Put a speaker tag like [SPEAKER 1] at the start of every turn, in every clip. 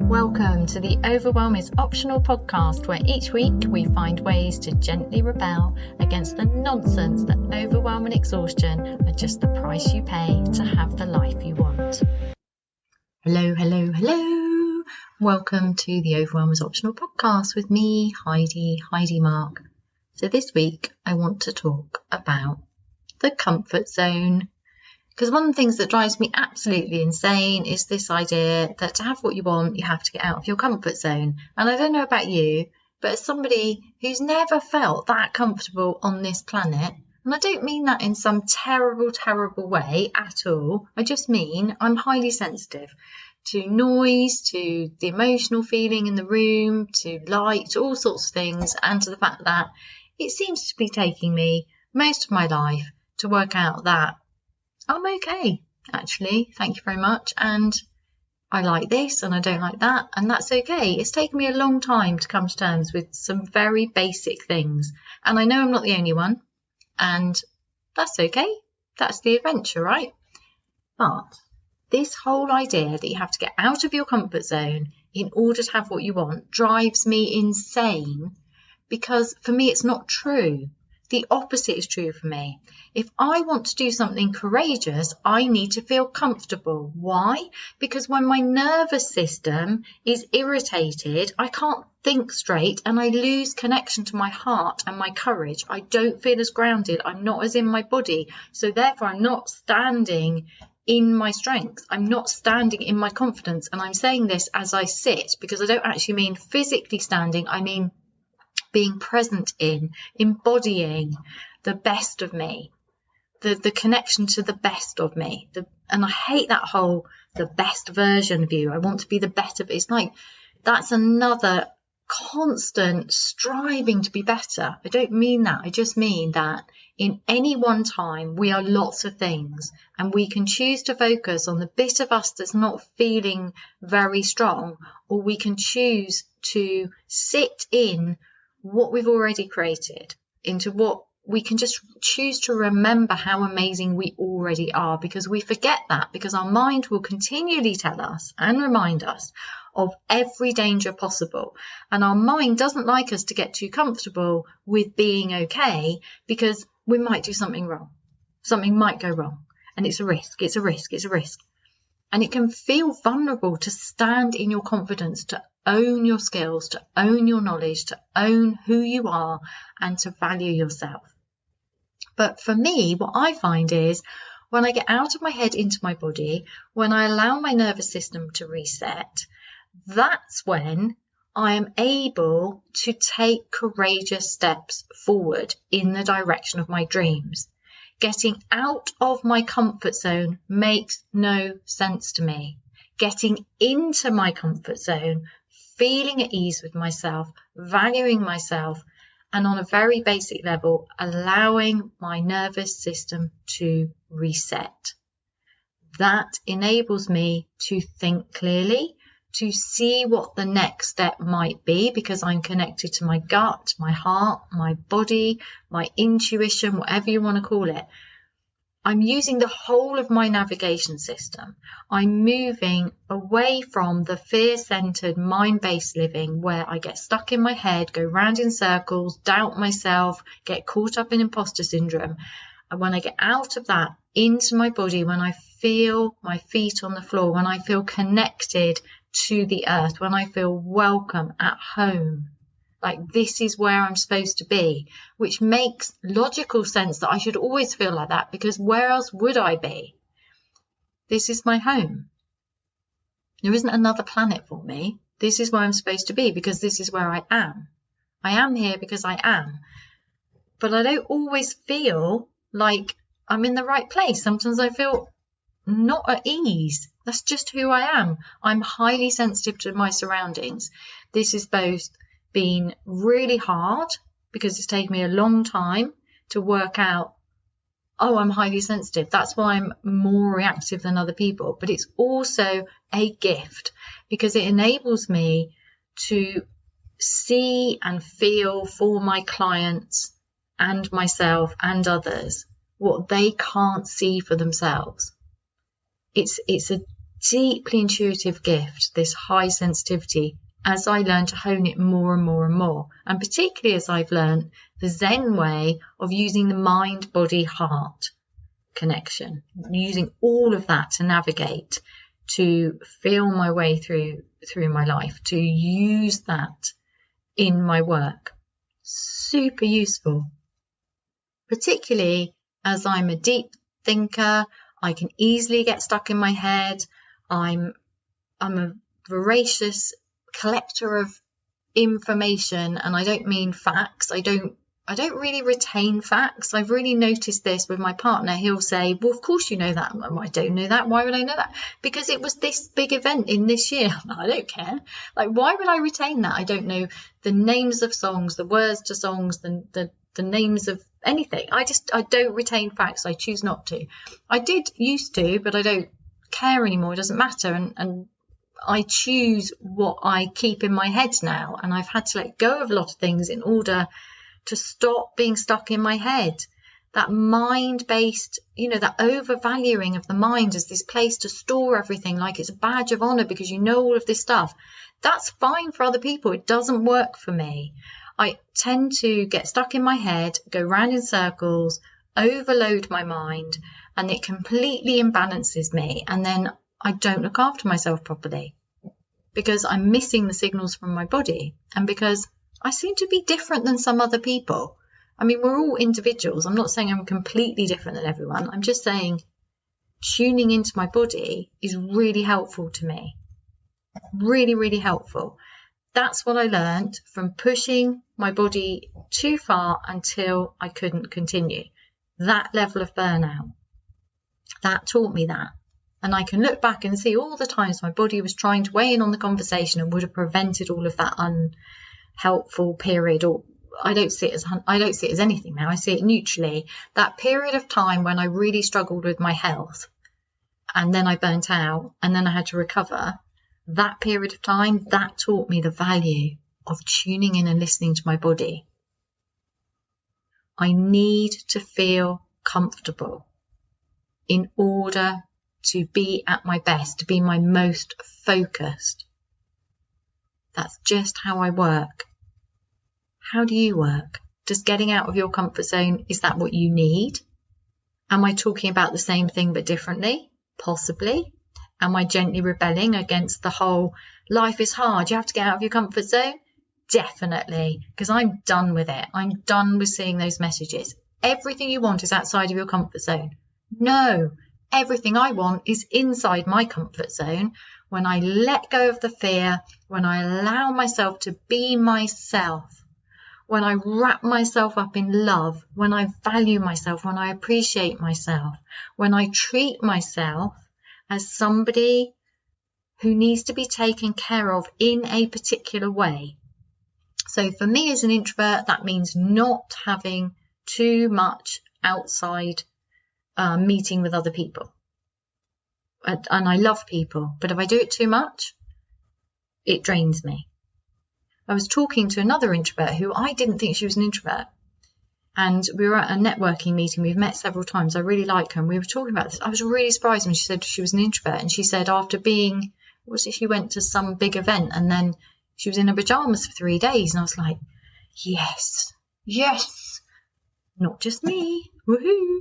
[SPEAKER 1] Welcome to the Overwhelm is Optional podcast, where each week we find ways to gently rebel against the nonsense that overwhelm and exhaustion are just the price you pay to have the life you want. Hello. Welcome to the Overwhelm is Optional podcast with me, Heidi Mark. So this week I want to talk about the comfort zone. Because one of the things that drives me absolutely insane is this idea that to have what you want, you have to get out of your comfort zone. And I don't know about you, but as somebody who's never felt that comfortable on this planet, and I don't mean that in some terrible way at all. I just mean I'm highly sensitive to noise, to the emotional feeling in the room, to light, to all sorts of things, and to the fact that it seems to be taking me most of my life to work out that I'm okay, actually, thank you very much, and I like this and I don't like that, and that's okay. It's taken me a long time to come to terms with some very basic things, and I know I'm not the only one, and that's okay. That's the adventure, right? But this whole idea that you have to get out of your comfort zone in order to have what you want drives me insane, because for me it's not true. The opposite is true for me. If I want to do something courageous, I need to feel comfortable. Why? Because when my nervous system is irritated, I can't think straight and I lose connection to my heart and my courage. I don't feel as grounded. I'm not as in my body. So therefore, I'm not standing in my strength. I'm not standing in my confidence. And I'm saying this as I sit, because I don't actually mean physically standing. I mean being present in, embodying the best of me, the connection to the best of me. And I hate that whole, the best version of you. I want to be the better. It's like, that's another constant striving to be better. I don't mean that. I just mean that in any one time, we are lots of things, and we can choose to focus on the bit of us that's not feeling very strong, or we can choose to sit in what we've already created, into what we can just choose to remember how amazing we already are, because we forget that, because our mind will continually tell us and remind us of every danger possible. And our mind doesn't like us to get too comfortable with being okay, because we might do something wrong. Something might go wrong. And it's a risk. And it can feel vulnerable to stand in your confidence, to own your skills, to own your knowledge, to own who you are, and to value yourself. But for me, what I find is when I get out of my head into my body, when I allow my nervous system to reset, that's when I am able to take courageous steps forward in the direction of my dreams. Getting out of my comfort zone makes no sense to me. Getting into my comfort zone, feeling at ease with myself, valuing myself, and on a very basic level, allowing my nervous system to reset. That enables me to think clearly, to see what the next step might be, because I'm connected to my gut, my heart, my body, my intuition, whatever you want to call it. I'm using the whole of my navigation system. I'm moving away from the fear-centered, mind-based living where I get stuck in my head, go round in circles, doubt myself, get caught up in imposter syndrome. And when I get out of that, into my body, when I feel my feet on the floor, when I feel connected to the earth, when I feel welcome at home, like this is where I'm supposed to be, which makes logical sense that I should always feel like that, because where else would I be? This is my home. There isn't another planet for me. This is where I'm supposed to be, because this is where I am. I am here because I am. But I don't always feel like I'm in the right place. Sometimes I feel not at ease. That's just who I am. I'm highly sensitive to my surroundings. This has both been really hard, because it's taken me a long time to work out, oh, I'm highly sensitive. That's why I'm more reactive than other people. But it's also a gift, because it enables me to see and feel for my clients and myself and others what they can't see for themselves. It's a deeply intuitive gift, this high sensitivity, as I learn to hone it more and more and more. And particularly as I've learned the Zen way of using the mind, body, heart connection, using all of that to navigate, to feel my way through my life, to use that in my work. Super useful, particularly as I'm a deep thinker. I can easily get stuck in my head. I'm a voracious collector of information, and I don't mean facts. I don't really retain facts. I've really noticed this with my partner. He'll say, well, of course you know that. I don't know that. Why would I know that? Because it was this big event in this year. I don't care. Like, why would I retain that? I don't know the names of songs, the words to songs, the names of anything. I don't retain facts. I choose not to. I did used to, but I don't care anymore. It doesn't matter. And I choose what I keep in my head now. And I've had to let go of a lot of things in order to stop being stuck in my head. That mind-based, that overvaluing of the mind as this place to store everything like it's a badge of honor because you know all of this stuff. That's fine for other people. It doesn't work for me. I tend to get stuck in my head, go round in circles, overload my mind, and it completely imbalances me. And then I don't look after myself properly because I'm missing the signals from my body, and because I seem to be different than some other people. I mean, we're all individuals. I'm not saying I'm completely different than everyone. I'm just saying tuning into my body is really helpful to me. Really, really helpful. That's what I learned from pushing my body too far until I couldn't continue. That level of burnout. That taught me that. And I can look back and see all the times my body was trying to weigh in on the conversation and would have prevented all of that unhelpful period. Or I don't see it as anything now. I see it neutrally. That period of time when I really struggled with my health, and then I burnt out, and then I had to recover. That period of time, that taught me the value of tuning in and listening to my body. I need to feel comfortable in order to be at my best, to be my most focused. That's just how I work. How do you work? Does getting out of your comfort zone, is that what you need? Am I talking about the same thing but differently? Possibly. Am I gently rebelling against the whole life is hard, you have to get out of your comfort zone? Definitely, because I'm done with it. I'm done with seeing those messages. Everything you want is outside of your comfort zone. No, everything I want is inside my comfort zone. When I let go of the fear, when I allow myself to be myself, when I wrap myself up in love, when I value myself, when I appreciate myself, when I treat myself as somebody who needs to be taken care of in a particular way. So for me as an introvert, that means not having too much outside meeting with other people. And I love people, but if I do it too much, it drains me. I was talking to another introvert who I didn't think she was an introvert. And we were at a networking meeting. We've met several times. I really like her. And we were talking about this. I was really surprised when she said she was an introvert. And she said after she went to some big event and then she was in her pajamas for 3 days. And I was like, yes, not just me. Woohoo.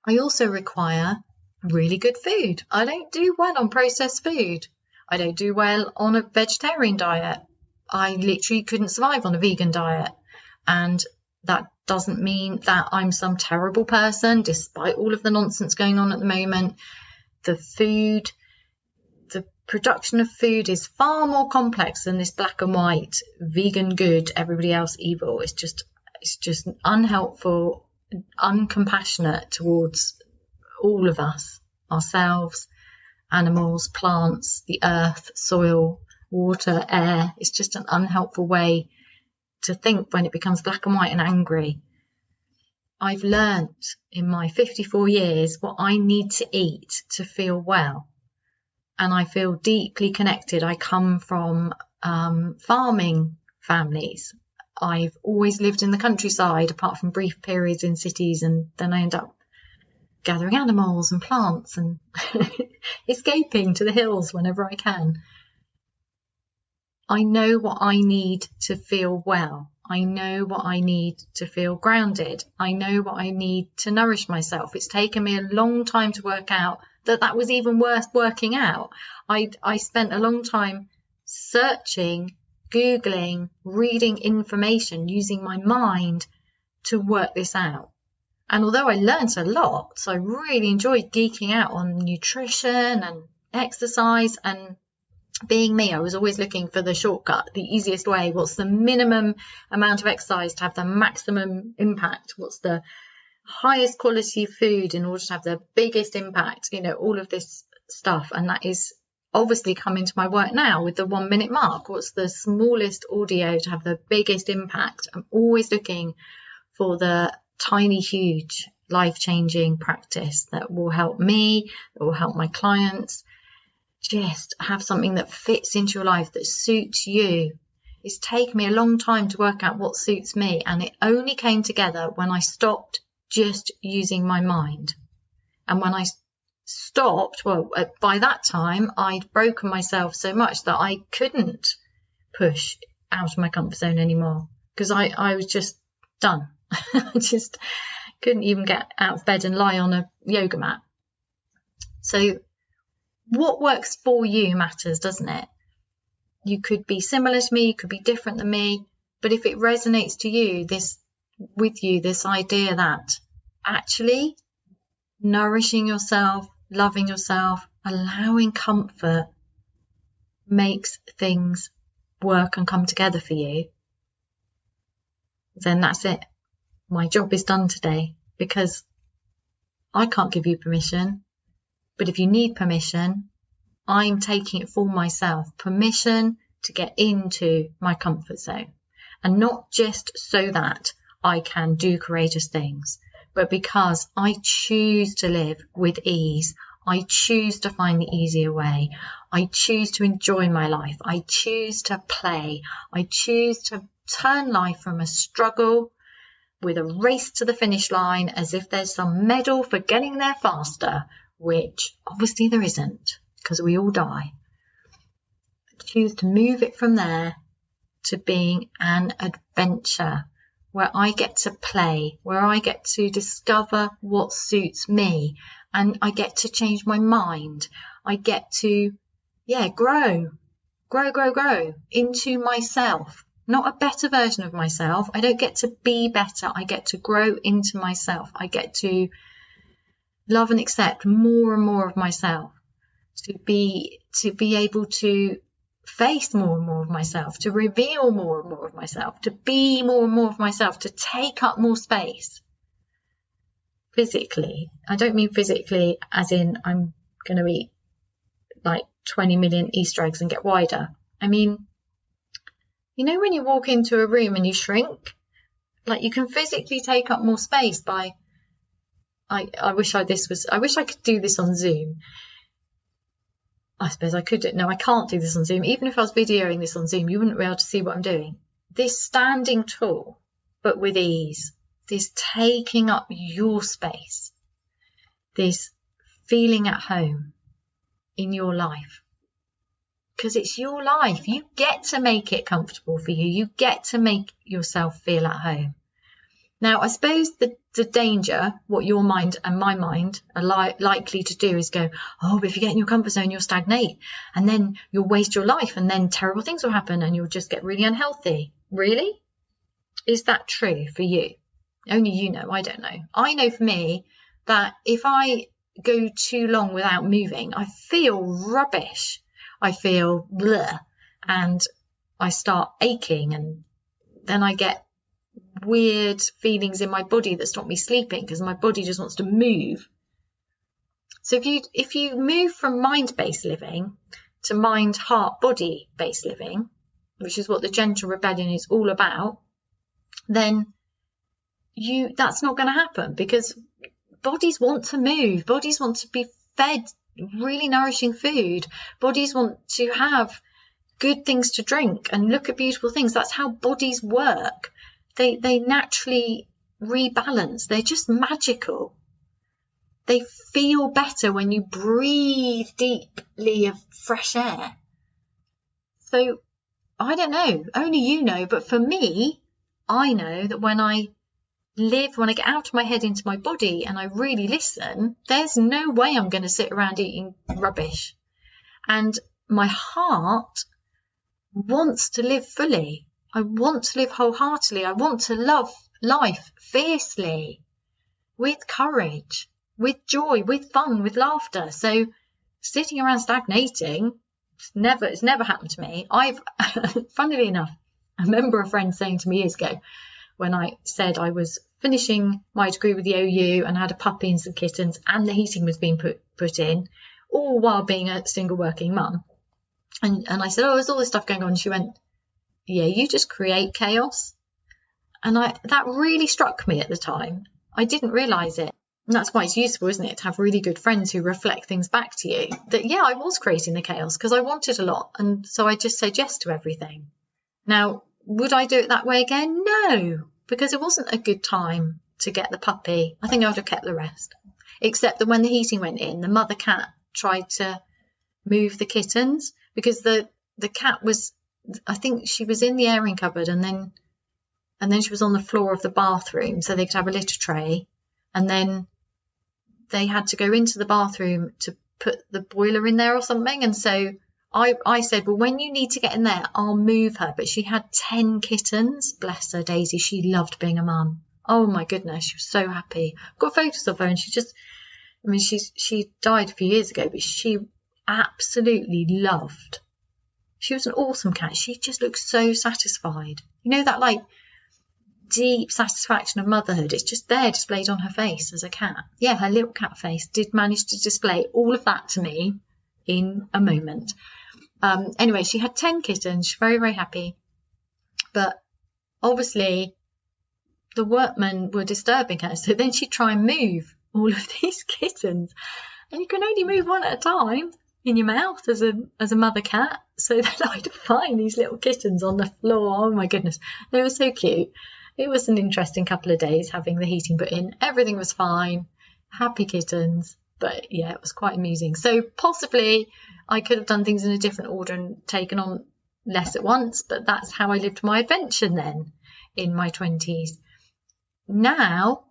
[SPEAKER 1] I also require really good food. I don't do well on processed food. I don't do well on a vegetarian diet. I literally couldn't survive on a vegan diet. And that doesn't mean that I'm some terrible person, despite all of the nonsense going on at the moment. The production of food is far more complex than this black and white, vegan good, everybody else evil. It's just unhelpful, uncompassionate towards all of us, ourselves, animals, plants, the earth, soil, water, air. It's just an unhelpful way to think when it becomes black and white and angry. I've learnt in my 54 years what I need to eat to feel well. And I feel deeply connected. I come from farming families. I've always lived in the countryside, apart from brief periods in cities, and then I end up gathering animals and plants and escaping to the hills whenever I can. I know what I need to feel well. I know what I need to feel grounded. I know what I need to nourish myself. It's taken me a long time to work out that was even worth working out. I spent a long time searching, Googling, reading information, using my mind to work this out. And although I learned a lot, so I really enjoyed geeking out on nutrition and exercise and being me, I was always looking for the shortcut, the easiest way. What's the minimum amount of exercise to have the maximum impact? What's the highest quality food in order to have the biggest impact? All of this stuff. And that is obviously come into my work now with the 1 minute mark. What's the smallest audio to have the biggest impact? I'm always looking for the tiny, huge, life-changing practice that will help me, that will help my clients. Just have something that fits into your life, that suits you. It's taken me a long time to work out what suits me, and it only came together when I stopped just using my mind. And when I stopped, by that time I'd broken myself so much that I couldn't push out of my comfort zone anymore, because I was just done. I just couldn't even get out of bed and lie on a yoga mat. So what works for you matters, doesn't it? You could be similar to me, you could be different than me, but if it resonates to you, this idea that actually nourishing yourself, loving yourself, allowing comfort makes things work and come together for you, then that's it. My job is done today, because I can't give you permission. But if you need permission, I'm taking it for myself. Permission to get into my comfort zone. And not just so that I can do courageous things, but because I choose to live with ease. I choose to find the easier way. I choose to enjoy my life. I choose to play. I choose to turn life from a struggle with a race to the finish line as if there's some medal for getting there faster, which obviously there isn't, because we all die. I choose to move it from there to being an adventure where I get to play, where I get to discover what suits me, and I get to change my mind. I get to, grow into myself. Not a better version of myself. I don't get to be better. I get to grow into myself. I get to love and accept more and more of myself, to be able to face more and more of myself, to reveal more and more of myself, to be more and more of myself, to take up more space physically. I don't mean physically as in I'm going to eat like 20 million Easter eggs and get wider. I mean, when you walk into a room and you shrink, like you can physically take up more space by, I wish I could do this on Zoom. I suppose I could. No, I can't do this on Zoom. Even if I was videoing this on Zoom, you wouldn't be able to see what I'm doing. This standing tall, but with ease, this taking up your space, this feeling at home in your life. Because it's your life. You get to make it comfortable for you. You get to make yourself feel at home. Now, I suppose the danger, what your mind and my mind are likely to do is go, but if you get in your comfort zone, you'll stagnate. And then you'll waste your life. And then terrible things will happen and you'll just get really unhealthy. Really? Is that true for you? Only you know. I don't know. I know for me that if I go too long without moving, I feel rubbish. I feel bleh, and I start aching, and then I get weird feelings in my body that stop me sleeping because my body just wants to move. So if you move from mind-based living to mind, heart, body-based living, which is what the gentle rebellion is all about, then that's not going to happen, because bodies want to move. Bodies want to be fed really nourishing food. Bodies want to have good things to drink and look at beautiful things. That's how bodies work. They naturally rebalance. They're just magical. They feel better when you breathe deeply of fresh air. So I don't know, only you know, but for me, I know that when I get out of my head into my body and I really listen, there's no way I'm going to sit around eating rubbish. And my heart wants to live fully. I want to live wholeheartedly. I want to love life fiercely, with courage, with joy, with fun, with laughter. So sitting around stagnating, it's never happened to me. Funnily enough, I remember a friend saying to me years ago, when I said I was finishing my degree with the OU and had a puppy and some kittens and the heating was being put in, all while being a single working mum. And I said, oh, there's all this stuff going on. And she went, yeah, you just create chaos. And that really struck me at the time. I didn't realise it. And that's why it's useful, isn't it, to have really good friends who reflect things back to you. That, yeah, I was creating the chaos because I wanted a lot. And so I just said yes to everything. Now, would I do it that way again? No, because it wasn't a good time to get the puppy. I think I would have kept the rest. Except that when the heating went in, the mother cat tried to move the kittens because the cat was, I think she was in the airing cupboard and then she was on the floor of the bathroom so they could have a litter tray. And then they had to go into the bathroom to put the boiler in there or something. And so I said, well, when you need to get in there, I'll move her. But she had 10 kittens. Bless her, Daisy. She loved being a mum. Oh, my goodness. She was so happy. I've got photos of her and she died a few years ago, but she absolutely loved. She was an awesome cat. She just looked so satisfied. You know, that like deep satisfaction of motherhood. It's just there displayed on her face as a cat. Yeah, her little cat face did manage to display all of that to me in a moment. Anyway, she had 10 kittens. She's very, very happy. But obviously the workmen were disturbing her. So then she'd try and move all of these kittens. And you can only move one at a time in your mouth as a mother cat. So then I'd find these little kittens on the floor. Oh my goodness. They were so cute. It was an interesting couple of days having the heating put in. Everything was fine. Happy kittens. But yeah, it was quite amusing. So possibly I could have done things in a different order and taken on less at once. But that's how I lived my adventure then in my 20s. Now,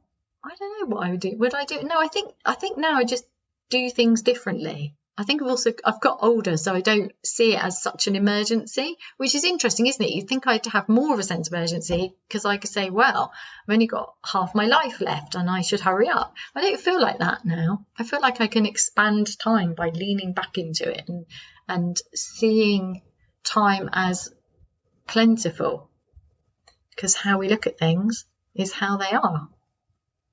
[SPEAKER 1] I don't know what I would do. Would I do? No, I think now I just do things differently. I think I've got older, so I don't see it as such an emergency, which is interesting, isn't it? You'd think I'd have more of a sense of urgency because I could say, well, I've only got half my life left and I should hurry up. I don't feel like that now. I feel like I can expand time by leaning back into it and seeing time as plentiful, because how we look at things is how they are.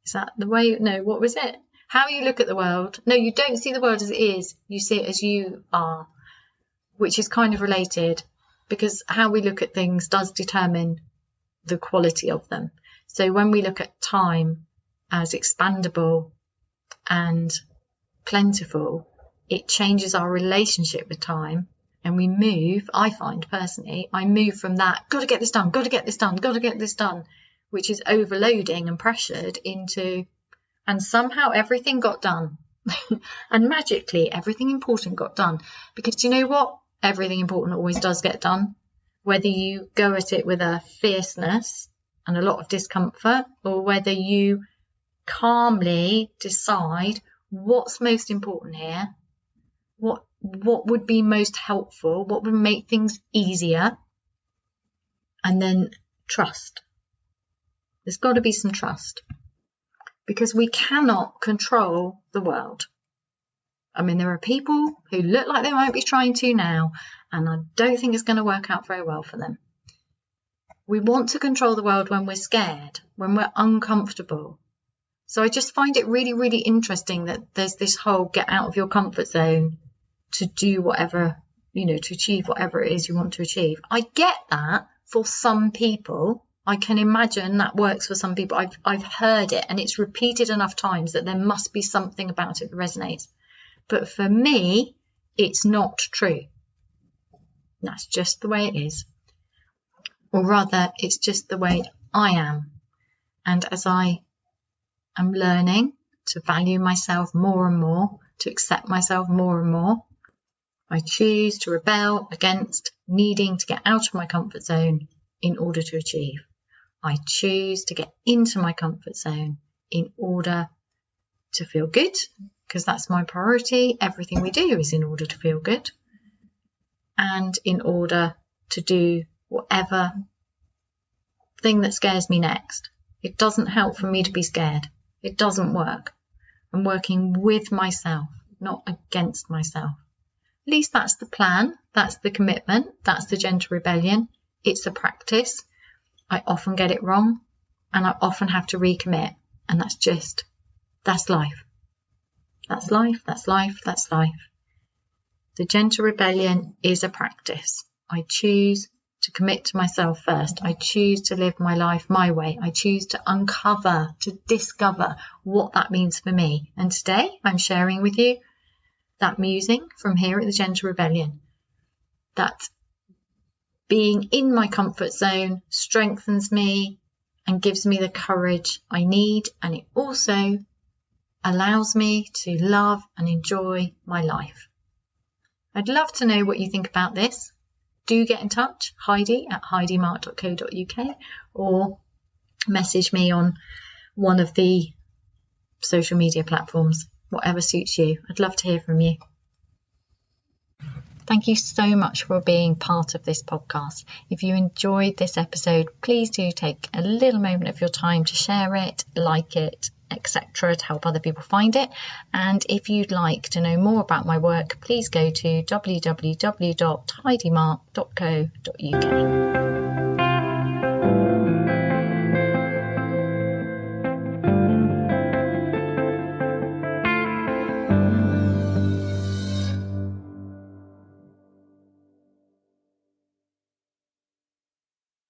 [SPEAKER 1] Is that the way? No, what was it? How you look at the world. No, you don't see the world as it is. You see it as you are, which is kind of related because how we look at things does determine the quality of them. So when we look at time as expandable and plentiful, it changes our relationship with time. And we move, I find personally, I move from that, got to get this done, got to get this done, got to get this done, which is overloading and pressured into, and somehow everything got done. And magically, everything important got done. Because you know what? Everything important always does get done. Whether you go at it with a fierceness and a lot of discomfort, or whether you calmly decide what's most important here, what would be most helpful, what would make things easier, and then trust. There's got to be some trust. Because we cannot control the world. I mean, there are people who look like they might be trying to now, and I don't think it's going to work out very well for them. We want to control the world when we're scared, when we're uncomfortable. So I just find it really, really interesting that there's this whole get out of your comfort zone to do whatever, to achieve whatever it is you want to achieve. I get that for some people. I can imagine that works for some people. I've heard it and it's repeated enough times that there must be something about it that resonates. But for me, it's not true. That's just the way it is. Or rather, it's just the way I am. And as I am learning to value myself more and more, to accept myself more and more. I choose to rebel against needing to get out of my comfort zone in order to achieve. I choose to get into my comfort zone in order to feel good, because that's my priority. Everything we do is in order to feel good and in order to do whatever thing that scares me next. It doesn't help for me to be scared. It doesn't work. I'm working with myself, not against myself. At least that's the plan. That's the commitment. That's the gentle rebellion. It's a practice. I often get it wrong and I often have to recommit. And that's life. That's life. That's life. That's life. The gentle rebellion is a practice. I choose to commit to myself first. I choose to live my life my way. I choose to uncover, to discover what that means for me. And today I'm sharing with you that musing from here at the Gentle Rebellion. That being in my comfort zone strengthens me and gives me the courage I need. And it also allows me to love and enjoy my life. I'd love to know what you think about this. Do get in touch, Heidi at heidimark.co.uk, or message me on one of the social media platforms, whatever suits you. I'd love to hear from you. Thank you so much for being part of this podcast. If you enjoyed this episode, please do take a little moment of your time to share it, like it, etc., to help other people find it. And if you'd like to know more about my work, please go to www.heidimark.co.uk.